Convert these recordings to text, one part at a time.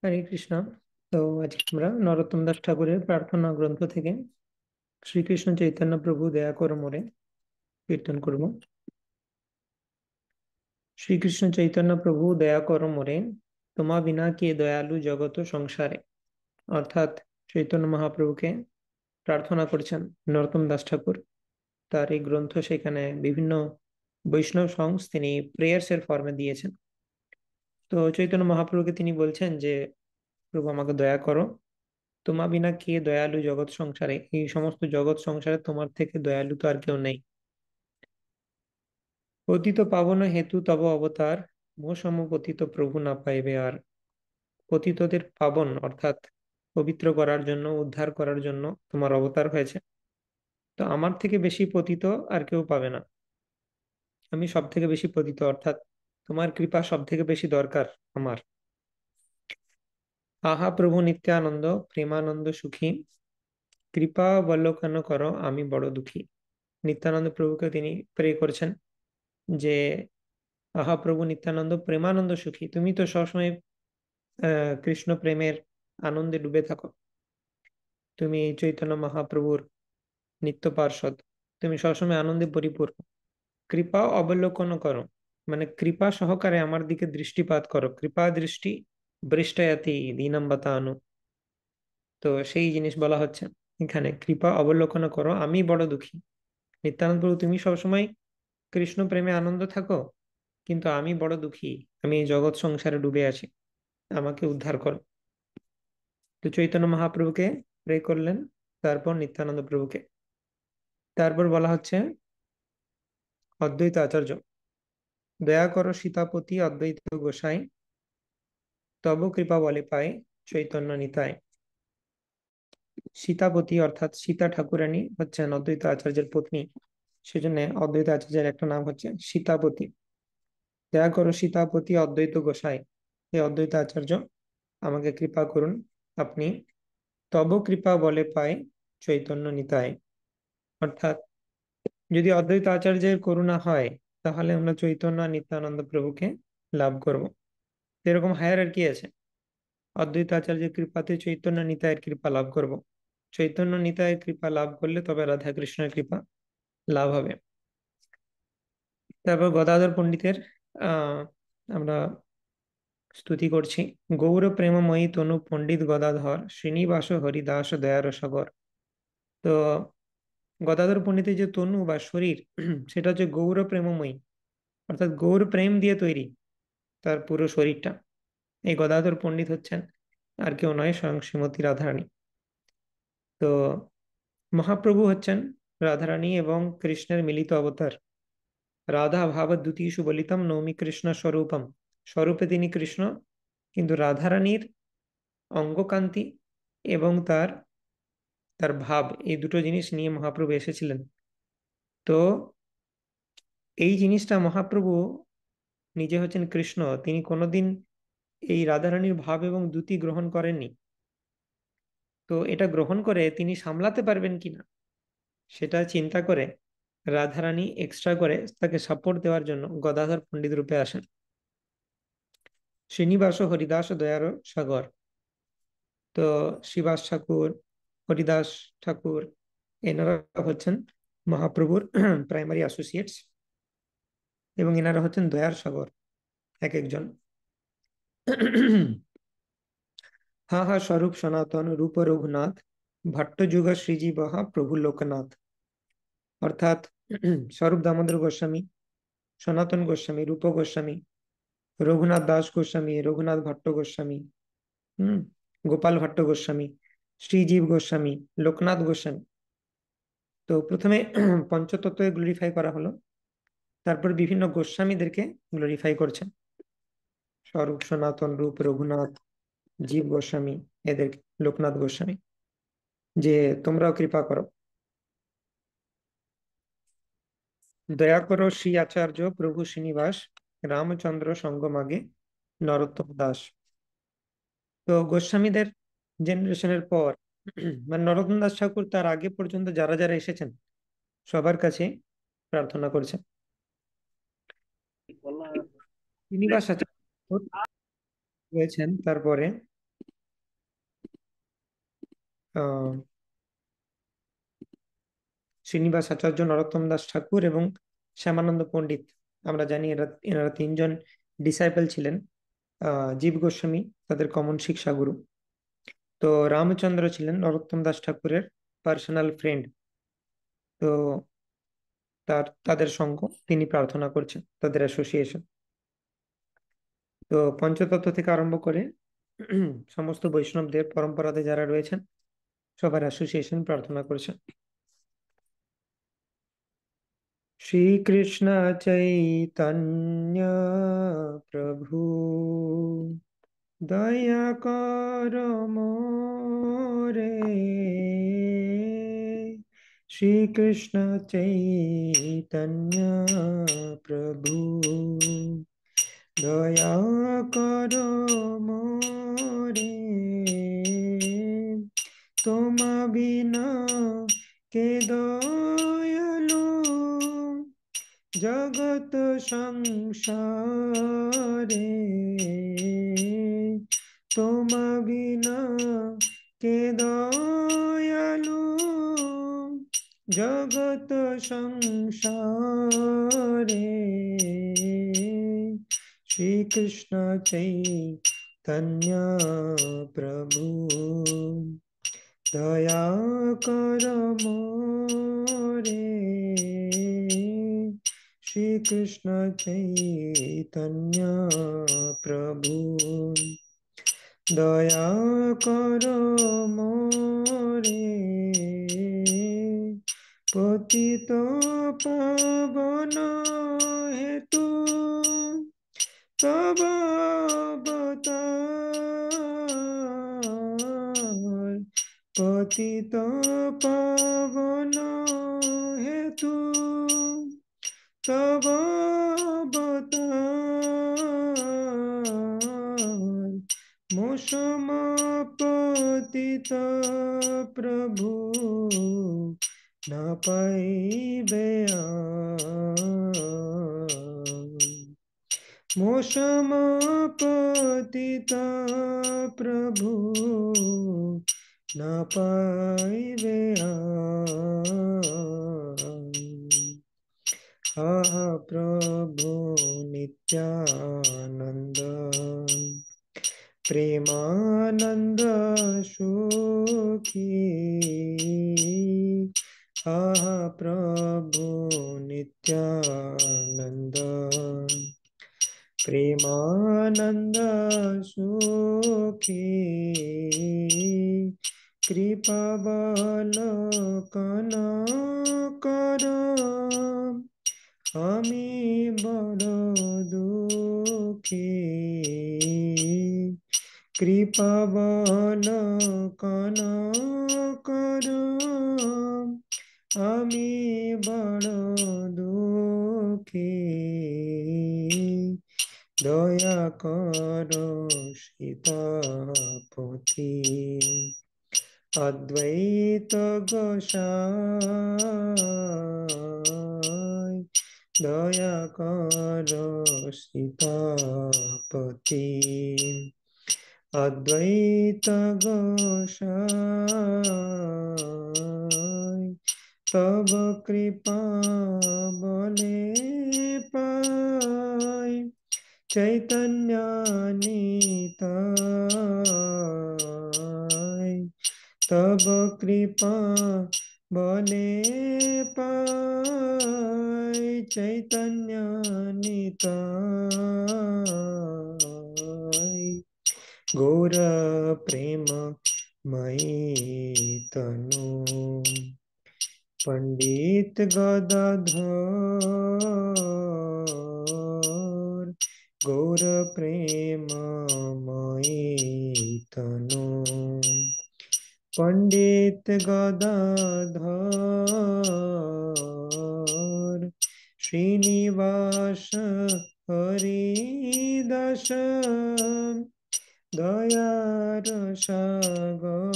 হরে কৃষ্ণ। তো আজকে আমরা নরোত্তম দাস ঠাকুরের প্রার্থনা গ্রন্থ থেকে শ্রীকৃষ্ণ চৈতন্য প্রভু দয়া করো মোরে কীর্তন করব। শ্রীকৃষ্ণ চৈতন্য প্রভু দয়া করো মোরে, তোমা বিনা কে দয়ালু জগত সংসারে। অর্থাৎ চৈতন্য মহাপ্রভুকে প্রার্থনা করছেন নরোত্তম দাস ঠাকুর। তার এই গ্রন্থ সেখানে বিভিন্ন বৈষ্ণব সংস তিনি প্রেয়ার্স এর ফর্মে দিয়েছেন। তো চৈতন্য মহাপ্রভুকে তিনি বলছেন যে প্রভু আমাকে দয়া করো, তোমা বিনা কে দয়ালু জগৎ সংসারে, এই সমস্ত জগৎ সংসারে তোমার থেকে দয়ালু তো আর কেউ নেই। পতিত পাবন হেতু তব অবতার, মোহ সম পতিত প্রভু না পাইবে আর। পতিতদের পাবন অর্থাৎ পবিত্র করার জন্য, উদ্ধার করার জন্য তোমার অবতার হয়েছে। তো আমার থেকে বেশি পতিত আর কেউ পাবে না। আমি সব থেকে বেশি পতিত, অর্থাৎ তোমার কৃপা সব থেকে বেশি দরকার আমার। আহা প্রভু নিত্যানন্দ প্রেমানন্দ সুখী, কৃপা অবলোকন করো আমি বড় দুঃখী। নিত্যানন্দ প্রভুকে তিনি প্রে করছেন যে আহা প্রভু নিত্যানন্দ প্রেমানন্দ সুখী, তুমি তো সবসময় কৃষ্ণ প্রেমের আনন্দে ডুবে থাকো। তুমি চৈতন্য মহাপ্রভুর নিত্য পার্ষদ, তুমি সবসময় আনন্দে পরিপূর্ণ। কৃপা অবলোকন করো, মানে কৃপা সহকারে আমার দিকে দৃষ্টিপাত করো। কৃপা দৃষ্টি বৃষ্টায়াতি দীনম বাতানু। তো সেই জিনিস বলা হচ্ছে এখানে, কৃপা অবলোকন করো আমি বড় দুঃখী। নিত্যানন্দ প্রভু তুমি সবসময় কৃষ্ণ প্রেমে আনন্দ থাকো, কিন্তু আমি বড় দুঃখী, আমি এই জগৎ সংসারে ডুবে আছি, আমাকে উদ্ধার করো। তো চৈতন্য মহাপ্রভুকে প্রে করলেন, তারপর নিত্যানন্দ প্রভুকে। তারপর বলা হচ্ছে অদ্বৈত আচার্য, দয়া করো সীতাপতি অদ্বৈত গোসাই, তব কৃপা বলে পায় চৈতন্য নিতাই। সীতাপতি অর্থাৎ সীতা ঠাকুরানী হচ্ছেন অদ্বৈত আচার্যের পত্নী, সেজন্য অদ্বৈত আচার্যের একটা নাম হচ্ছে সীতাপতি। দয়া করো সীতাপতি অদ্বৈত গোসাই, হে অদ্বৈত আচার্য আমাকে কৃপা করুন আপনি। তব কৃপা বলে পায় চৈতন্য নিতাই। অর্থাৎ যদি অদ্বৈত আচার্যের করুণা হয়, তাহলে আমরা চৈতন্য আর নিত্যানন্দ প্রভুকে লাভ করব। এরকম হায়ার আর কি আছে, অদ্বৈত আচার্যের কৃপাতে চৈতন্য নিতাইয়ের কৃপা লাভ করব। চৈতন্য নিতাইয়ের কৃপা লাভ করলে তবে রাধা কৃষ্ণের কৃপা লাভ হবে। তারপর গদাধর পণ্ডিতের আহ আমরা স্তুতি করছি। গৌর প্রেমময়ী তনু পণ্ডিত গদাধর, শ্রীনিবাস হরিদাস দয়ার সাগর। তো গদাধর পণ্ডিতের যে তনু বা শরীর, সেটা হচ্ছে গৌর প্রেমময়ী, অর্থাৎ গৌর প্রেম দিয়ে তৈরি তার পুরো শরীরটা। এই গদাধর পণ্ডিত হচ্ছেন আর কেউ নয়, স্বয়ং শ্রীমতী রাধারানী। তো মহাপ্রভু হচ্ছেন রাধারানী এবং কৃষ্ণের মিলিত অবতার। রাধা ভাব দ্বিতীয় সুবলিতম নৌমি কৃষ্ণ স্বরূপম। স্বরূপে তিনি কৃষ্ণ, কিন্তু রাধারানীর অঙ্গকান্তি এবং তার তার ভাব, এই দুটো জিনিস নিয়ে মহাপ্রভু এসেছিলেন। তো এই জিনিসটা মহাপ্রভু নিজে হচ্ছেন কৃষ্ণ, তিনি কোনোদিন এই রাধারানীর ভাব এবং দ্যুতি গ্রহণ করেননি। তো এটা গ্রহণ করে তিনি সামলাতে পারবেন কিনা সেটা চিন্তা করে রাধারানী এক্সট্রা করে তাকে সাপোর্ট দেওয়ার জন্য গদাধর পণ্ডিত রূপে আসেন। শ্রীনিবাস হরিদাস দয়ার সাগর। তো শিবাস ঠাকুর, হরিদাস ঠাকুর, এনারা হচ্ছেন মহাপ্রভুর প্রাইমারি অ্যাসোসিয়েটস, এবং এনারা হচ্ছেন দয়ার সাগর এক একজন। হা হা স্বরূপ সনাতন রূপ রঘুনাথ, ভট্টযুগ শ্রীজীবহা প্রভু লোকনাথ। অর্থাৎ স্বরূপ দামোদর গোস্বামী, সনাতন গোস্বামী, রূপ গোস্বামী, রঘুনাথ দাস গোস্বামী, রঘুনাথ ভট্ট গোস্বামী, হম গোপাল ভট্ট গোস্বামী, শ্রীজীব গোস্বামী, লোকনাথ গোস্বামী। তো প্রথমে পঞ্চতত্ত্ব গ্লোরিফাই করা হলো, তারপর বিভিন্ন গোস্বামীদেরকে গ্লোরিফাই করছেন, স্বরূপ সনাতন রূপ রঘুনাথ জীব গোস্বামী, এদের লোকনাথ গোস্বামী, যে তোমরাও কৃপা করো। দয়া করো শ্রী আচার্য প্রভু শ্রীনিবাস, রামচন্দ্র সঙ্গমাগে নরোত্তম দাস। তো গোস্বামীদের জেনারেশনের পর মানে নরোত্তম দাস ঠাকুর তার আগে পর্যন্ত যারা যারা এসেছেন সবার কাছে প্রার্থনা করছেন। শ্রীনিবাস আচার্য রয়েছেন তারপরে, শ্রীনিবাস আচার্য, নরোত্তম দাস ঠাকুর এবং শ্যামানন্দ পণ্ডিত। আমরা জানি এনারা তিনজন ডিসাইপল ছিলেন জীব গোস্বামী, তাদের কমন শিক্ষাগুরু। তো রামচন্দ্র ছিলেন নরোত্তম দাস ঠাকুরের পার্সোনাল ফ্রেন্ড। তো তাদের সঙ্গ তিনি প্রার্থনা করছেন, তাদের অ্যাসোসিয়েশন। তো পঞ্চতত্ত্ব থেকে আরম্ভ করে সমস্ত বৈষ্ণবদের পরম্পরাতে যারা রয়েছেন সবার অ্যাসোসিয়েশন প্রার্থনা করছেন। শ্রীকৃষ্ণ চৈতন্য প্রভু দয়া কর মোরে। শ্রীকৃষ্ণ চৈতন্য প্রভু দয়া কর মোরে। তোমা বিনা কে দয়ালু জগত সংসারে। তোমা বিনা কে দয়ালু জগত সংসারে। শ্রীকৃষ্ণ চৈতন্য প্রভু দয়া কর মোরে। শ্রীকৃষ্ণ চৈতন্য প্রভু দয়া কর মোরে। পতিত পাবন হেতু তব অবতার। পতিত পাবন হেতু তব অবতার। মোসম পতিত প্রভু না পাইবে মোসম পতিত প্রভু না পাইবে আহা প্রভু নিত্যানন্দ প্রেমানন্দ সুখী। আহা প্রভু নিত্যানন্দ প্রেমানন্দ সুখী। কৃপাবলোকন কর আমি বড় দুঃখী। কৃপাবলোকন কর আমি বড় দুঃখী। দয়া কর সীতাপতি অদ্বৈত গোসাই। দয়া কর সীতাপতি অদ্বৈত গোসাই। তব কৃপা বলে পাই চৈতন্য নিতাই। তব কৃপা বলে পাই চৈতন্য নিতাই। গৌর প্রেম ময়ি তনু पंडित गदाधर गौर प्रेममयी तनु। पंडित गदाधर श्रीनिवास हरिदास दयार सागर।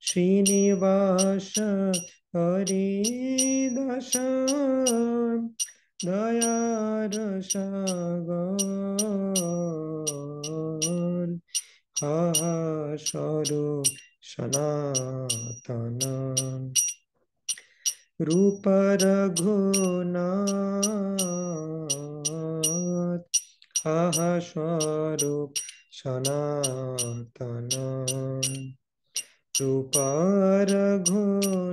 श्रीनिवास हरिदास दयार सागर। हा हा स्वरूप सनातन रूप रघुनाथ हा हा स्वरूप सनातन रूप रघुनाथ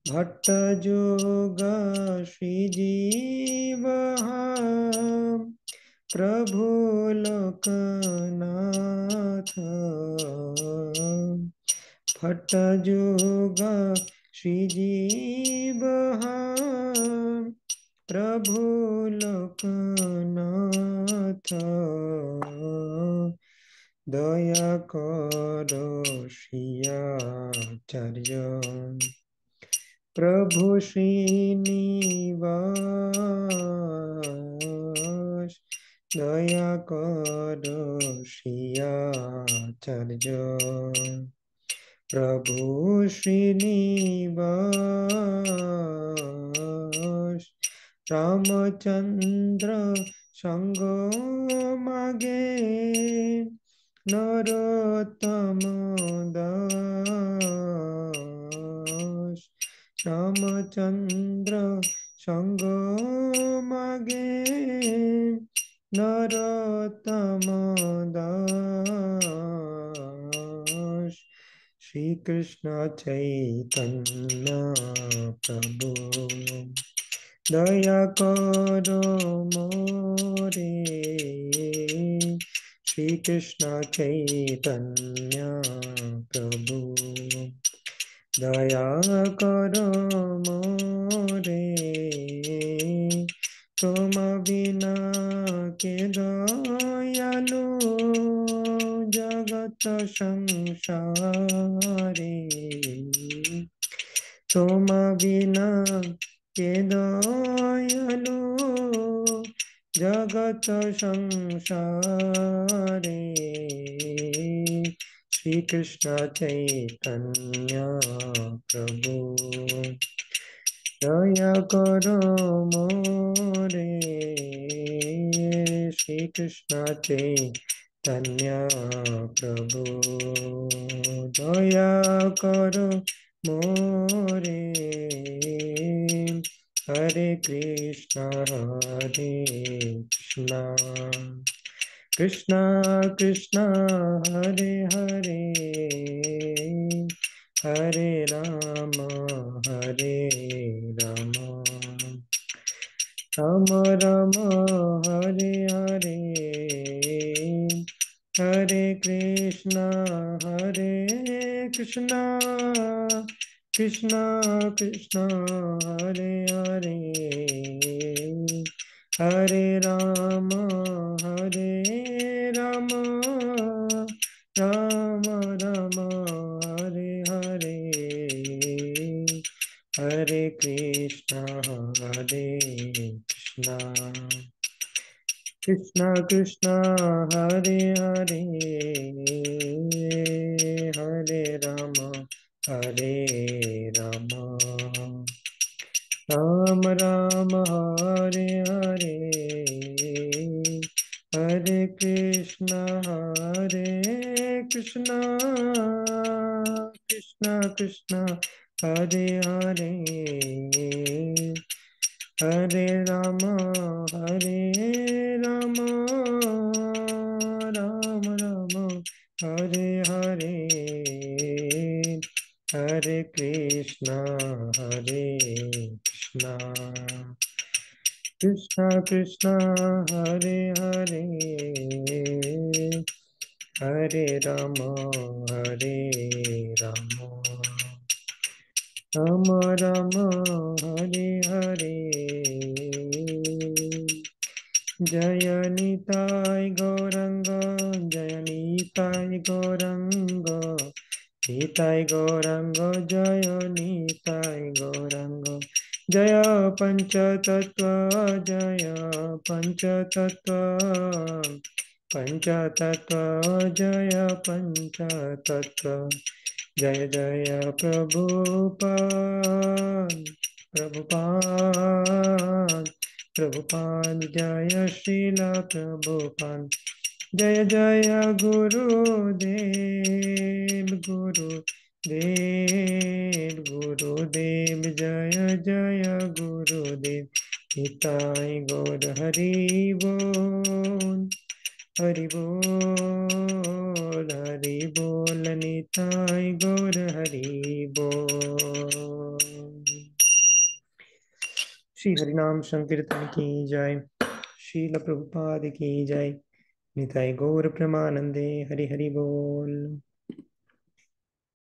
भट्ट जोग श्रीजीव प्रभु लोकनाथ भट्ट जोग श्रीजीव प्रभु लोकनाथ दया करो श्रीयाचार्य प्रभु श्रीनिवास दया करो श्रीयाचार्य प्रभु श्रीनिवास रामचंद्र संग मागे नरोत्तम दास रामचंद्र संग मागे नरोत्तम दास श्री कृष्ण चैतन्य प्रभु दया करो मोरे श्री कृष्ण चैतन्य प्रभु दया करो मोरे तुम बिना के दयालु जगत संसारे तुम बिना के दयालु जगत संसारे श्री कृष्ण चैतन्य प्रभु दया करो मोरे श्री कृष्ण चैतन्य प्रभु दया करो मोरे हरे कृष्ण कृष्ण कृष्ण हरे हरे हरे राम राम राम हरे हरे हरे कृष्ण कृष्ण कृष्ण हरे हरे हरे राम राम राम हरे हरे हरे कृष्ण कृष्ण कृष्ण हरे हरे हरे राम राम राम हरे हरे हरे कृष्ण कृष्ण कृष्ण हरे हरे हरे राम राम राम हरे हरे हरे कृष्ण कृष्ण कृष्ण हरे हरे हरे राम राम हरे हरे जय निताय गौरंग जय निताय गौरंग निताय गौरंग जय निताय गौरंग जय पंचतत्व जय पंचतत्व जय पंचतत्व जय जय प्रभुपाद प्रभुपाद जय श्रील प्रभुपाद जय जय गुरुदेव गुरुदेव गुरुदेव जय जय गुरुदेव निताय गौर हरि बोल हरि बोल निताय गौर हरि बोल। श्री हरिनाम संकीर्तन की जय। श्रील प्रभुपाद की जय। निताय गौर प्रेमानंदे हरि हरि बोल।